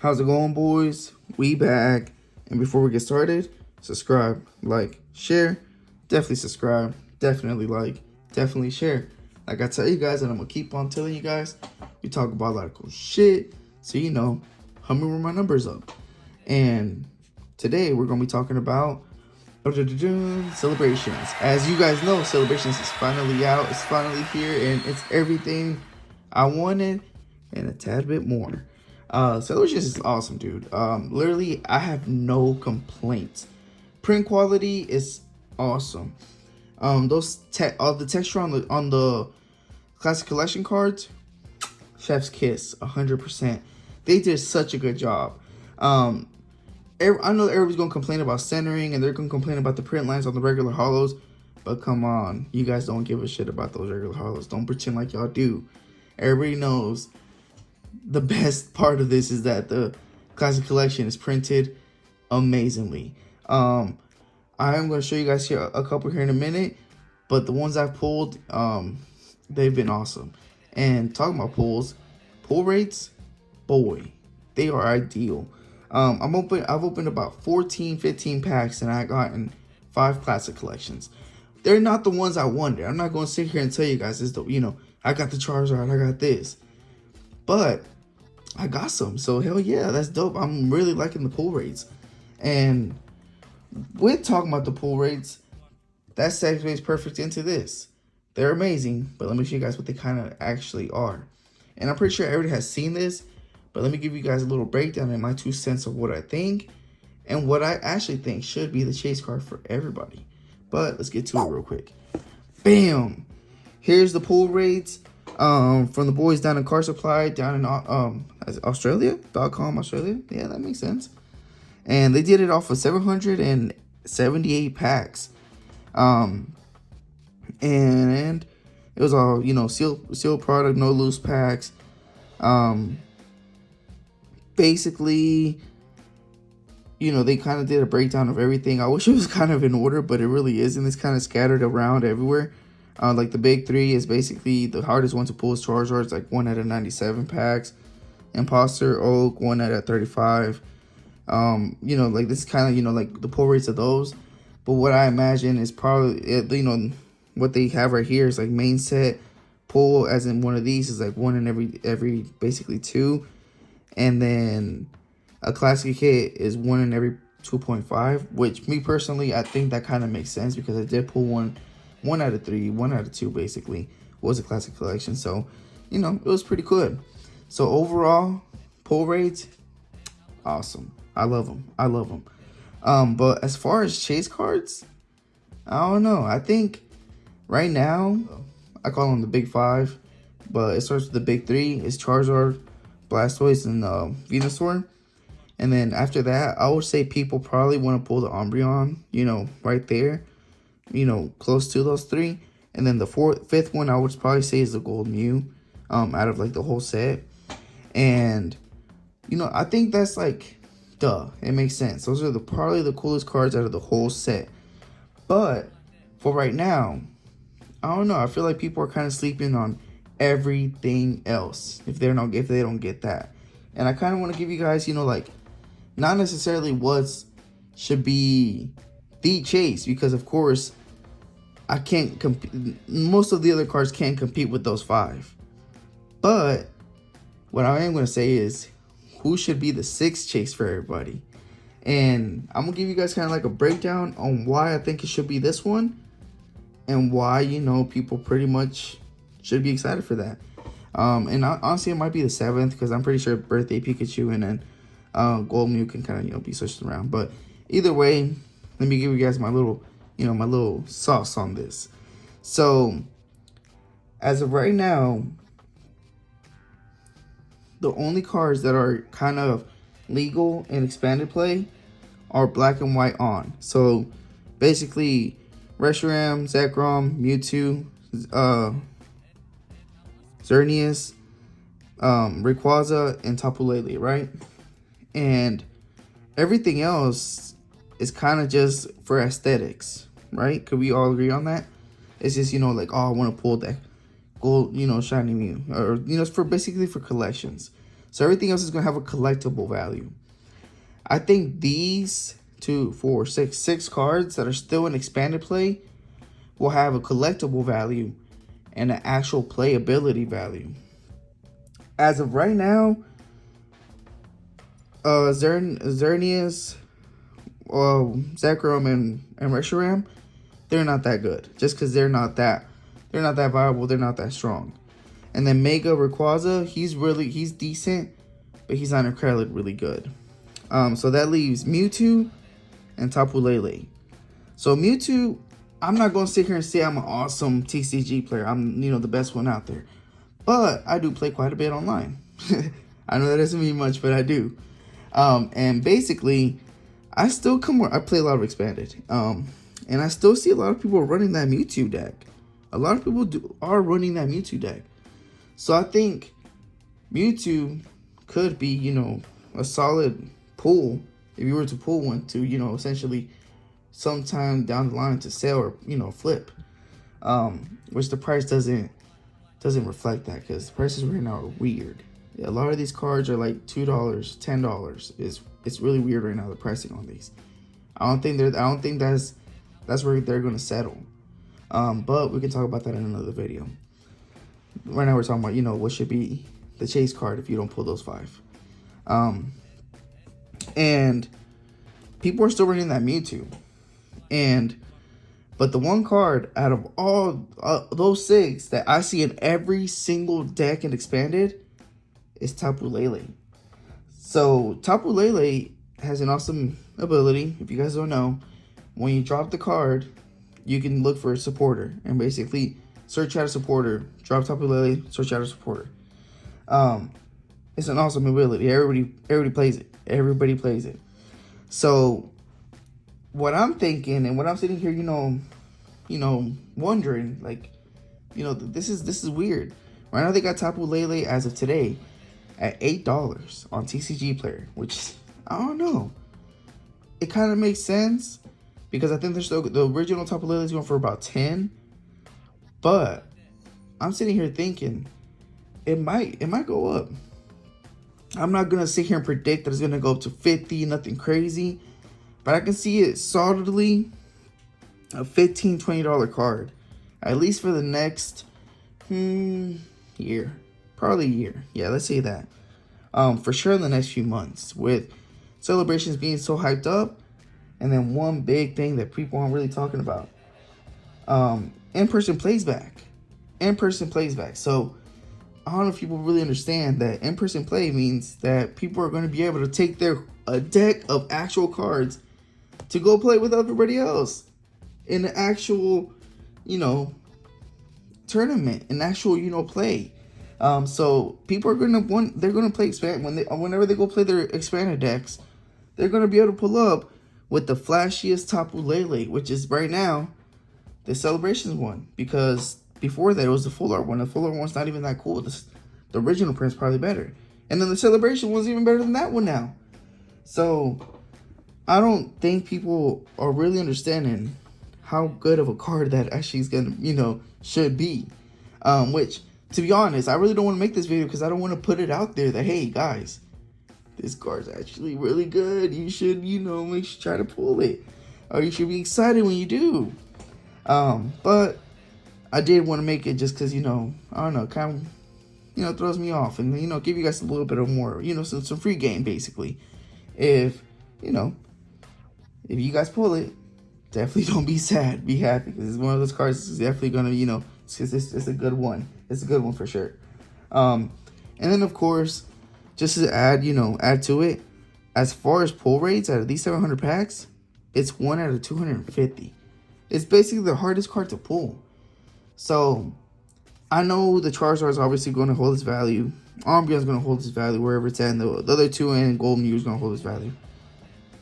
How's it going, boys? We back. And before we get started, subscribe, like, share. Definitely subscribe. Definitely like. Definitely share. Like I tell you guys, and I'm going to keep on telling you guys, we talk about a lot of cool shit. So, help me with my numbers up. And today, we're going to be talking about celebrations. As you guys know, celebrations is finally out. It's finally here, and it's everything I wanted and a tad bit more. Celebrations is awesome, dude. Literally, I have no complaints. Print quality is awesome. All the texture on the classic collection cards, chef's kiss, 100%. They did such a good job. I know everybody's gonna complain about centering and they're gonna complain about the print lines on the regular holos, but come on, you guys don't give a shit about those regular holos. Don't pretend like y'all do. Everybody knows the best part of this is that the classic collection is printed amazingly. I am gonna show you guys here a couple here in a minute, but the ones I've pulled, they've been awesome. And talking about pull rates, boy, they are ideal. I've opened about 14, 15 packs, and I've gotten 5 classic collections. They're not the ones I wanted. I'm not going to sit here and tell you guys this, I got the Charizard, I got this. But I got some, so hell yeah, that's dope. I'm really liking the pull rates. And with talking about the pull rates, that segues perfect into this. They're amazing, but let me show you guys what they kind of actually are. And I'm pretty sure everybody has seen this, but let me give you guys a little breakdown in my 2 cents of what I think and what I actually think should be the chase card for everybody. But let's get to it real quick. Bam! Here's the pull rates from the boys down in Car Supply, down in Australia.com, Australia. Yeah, that makes sense. And they did it off of 778 packs. And it was all, sealed product, no loose packs. Basically, they kind of did a breakdown of everything. I wish it was kind of in order, but it really isn't. It's kind of scattered around everywhere. Like the big 3 is basically the hardest one to pull is Charizard. It's like 1 out of 97 packs. Imposter, Oak, 1 out of 35. Like this is kind of, like the pull rates of those. But what I imagine is probably, what they have right here is like main set pull, as in one of these is like 1 in every basically 2. And then a classic hit is 1 in every 2.5, which me personally, I think that kind of makes sense because I did pull one out of 3, 1 out of 2 basically was a classic collection. So, it was pretty good. So overall, pull rates, awesome. I love them. But as far as chase cards, I don't know. I think right now, I call them the big 5, but it starts with the big 3. It's Charizard, Blastoise, and Venusaur. And then after that, I would say people probably want to pull the Umbreon, right there, close to those 3. And then the 5th one, I would probably say is the Gold Mew, out of like the whole set. And, I think that's like, duh, it makes sense. Those are probably the coolest cards out of the whole set. But for right now, I don't know. I feel like people are kind of sleeping on everything else if they don't get that. And I kind of want to give you guys, not necessarily what should be the chase, because of course I can't compete. Most of the other cards can't compete with those 5. But what I am going to say is who should be the 6th chase for everybody. And I'm going to give you guys kind of like a breakdown on why I think it should be this one and why, people pretty much should be excited for that. And honestly, it might be the 7th because I'm pretty sure Birthday Pikachu and then Gold Mew can kind of, be switched around. But either way, let me give you guys my little, my little sauce on this. So as of right now, the only cards that are kind of legal in expanded play are black and white on. So basically, Reshiram, Zekrom, Mewtwo, Xerneas, Rayquaza, and Tapu Lele, right? And everything else is kind of just for aesthetics, right? Could we all agree on that? It's just, like, oh, I want to pull that gold, shiny Mew. Or, it's basically for collections. So everything else is going to have a collectible value. I think these 6 cards that are still in expanded play will have a collectible value and an actual playability value. As of right now, Xerneas, Zekrom, and Reshiram, they're not that good. Just because they're not that viable, they're not that strong. And then Mega Rayquaza, he's decent, but he's not incredibly really good. So that leaves Mewtwo and Tapu Lele. So Mewtwo, I'm not going to sit here and say I'm an awesome TCG player. I'm, the best one out there. But I do play quite a bit online. I know that doesn't mean much, but I do. And basically, I play a lot of Expanded. And I still see a lot of people running that Mewtwo deck. A lot of people are running that Mewtwo deck. So I think Mewtwo could be, a solid pull if you were to pull one to, essentially sometime down the line to sell or, flip. Which the price doesn't reflect that, because prices right now are weird. A lot of these cards are like $2, $10. It's really weird right now, the pricing on these. I don't think that's where they're gonna settle. But we can talk about that in another video. Right now we're talking about, what should be the chase card if you don't pull those 5. And people are still running that Mewtwo. But the one card out of all those 6 that I see in every single deck and Expanded is Tapu Lele. So Tapu Lele has an awesome ability. If you guys don't know, when you drop the card, you can look for a supporter and basically search out a supporter, drop Tapu Lele, search out a supporter. It's an awesome ability. Everybody plays it. Everybody plays it. So what I'm thinking and what I'm sitting here, wondering, like, this is weird. Right now they got Tapu Lele as of today at $8 on TCG Player, which I don't know. It kind of makes sense because I think the original Tapu Lele is going for about 10. But I'm sitting here thinking it might go up. I'm not gonna sit here and predict that it's gonna go up to 50, nothing crazy, but I can see it solidly a $15, $20 card, at least for the next year, probably a year. Yeah, let's say that. For sure in the next few months, with celebrations being so hyped up, and then one big thing that people aren't really talking about, in-person plays back. In-person plays back. So I don't know if people really understand that in-person play means that people are going to be able to take a deck of actual cards to go play with everybody else in an actual, tournament, an actual, play. So people are they're gonna play whenever they go play their expanded decks, they're gonna be able to pull up with the flashiest Tapu Lele, which is right now the Celebrations one, because before that it was the full art one. The full art one's not even that cool. The original print's probably better, and then the Celebration one's even better than that one now. So I don't think people are really understanding how good of a card that actually is gonna, should be. Which, to be honest, I really don't want to make this video because I don't want to put it out there that, hey guys, this card's actually really good. You should, try to pull it, or you should be excited when you do. But I did want to make it just because, I don't know, kind of, throws me off, and give you guys a little bit of more, some free game basically. If you guys pull it, definitely don't be sad. Be happy, because it's one of those cards that's definitely gonna, it's a good one. It's a good one for sure. And then of course, just to add to it, as far as pull rates out of these 700 packs, it's 1 out of 250. It's basically the hardest card to pull. So I know the Charizard is obviously going to hold its value. Umbreon's going to hold its value wherever it's at. And the other two and Golden Mew is going to hold its value.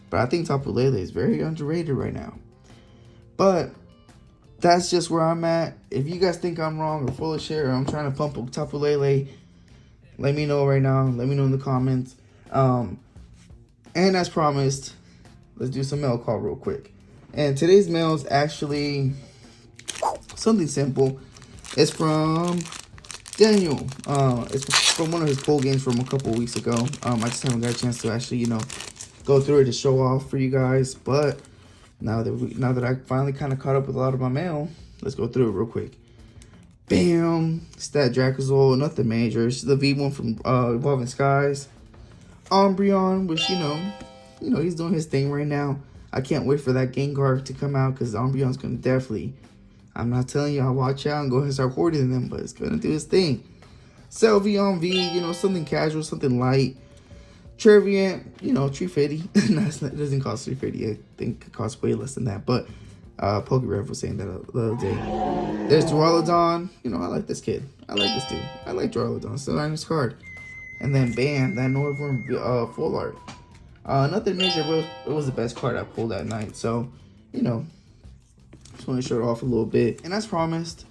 But I think Tapu Lele is very underrated right now. But that's just where I'm at. If you guys think I'm wrong or full of shit, or I'm trying to pump up Tapu Lele, let me know right now. Let me know in the comments. And as promised, let's do some mail call real quick. And today's mail is actually something simple. It's from Daniel. It's from one of his poll games from a couple weeks ago. I just haven't got a chance to actually, go through it to show off for you guys. But now that I finally kind of caught up with a lot of my mail, let's go through it real quick. Bam! Stat Dracozole, nothing major. It's the V1 from Evolving Skies. Umbreon, which he's doing his thing right now. I can't wait for that Gengar to come out because Umbreon's gonna definitely. I'm not telling y'all, watch out and go ahead and start hoarding them, but it's gonna do his thing. Selvion V, something casual, something light. Trevenant, 350. No, it doesn't cost 350. I think it costs way less than that. But PokeRev was saying that the other day. There's Duraludon. I like this kid. I like this dude. I like Duraludon. Still on his card. And then bam, that Northern full art. Nothing major, but it was the best card I pulled that night. So, just want to show it off a little bit. And as promised,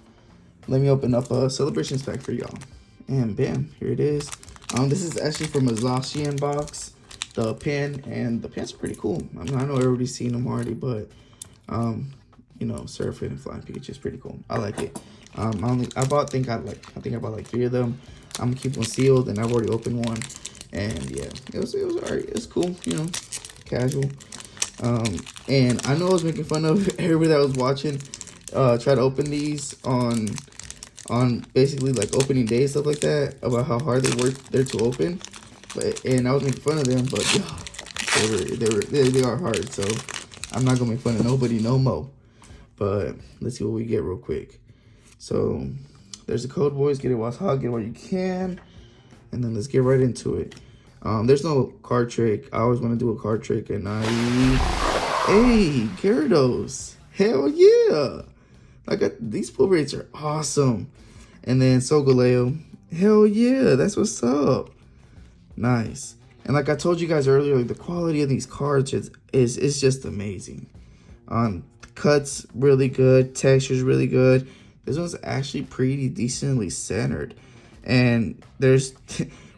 let me open up a Celebrations pack for y'all. And bam, here it is. This is actually from a Zacian box. The pin, and the pins are pretty cool. I know everybody's seen them already, but Surfing and Flying Pikachu is pretty cool. I like it. I think I bought like 3 of them. I'm gonna keep one sealed, and I've already opened one. And yeah, it was alright. It's cool, casual. And I know I was making fun of everybody that was watching. Try to open these on basically like opening day, stuff like that, about how hard they work there to open. And I was making fun of them, but they are hard. So I'm not gonna make fun of nobody no more. But let's see what we get real quick. So there's the code, boys. Get it while it's hot. Get it while you can. And then let's get right into it. There's no card trick. I always want to do a card trick, and hey, Gyarados. Hell yeah. These pull rates are awesome. And then Solgaleo. Hell yeah, that's what's up. Nice. And like I told you guys earlier, the quality of these cards is just amazing. Cuts really good, texture's really good. This one's actually pretty decently centered. And there's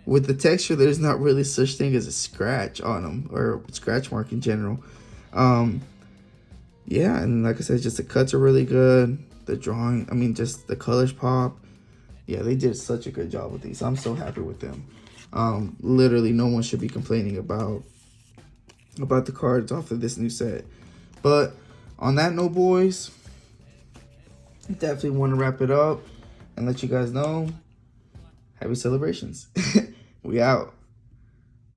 with the texture, there's not really such thing as a scratch on them, or scratch mark in general. Yeah, and like I said, just the cuts are really good. The drawing, just the colors pop. Yeah, they did such a good job with these. I'm so happy with them. Literally, no one should be complaining about the cards off of this new set. But on that note, boys, I definitely want to wrap it up and let you guys know, happy celebrations. We out.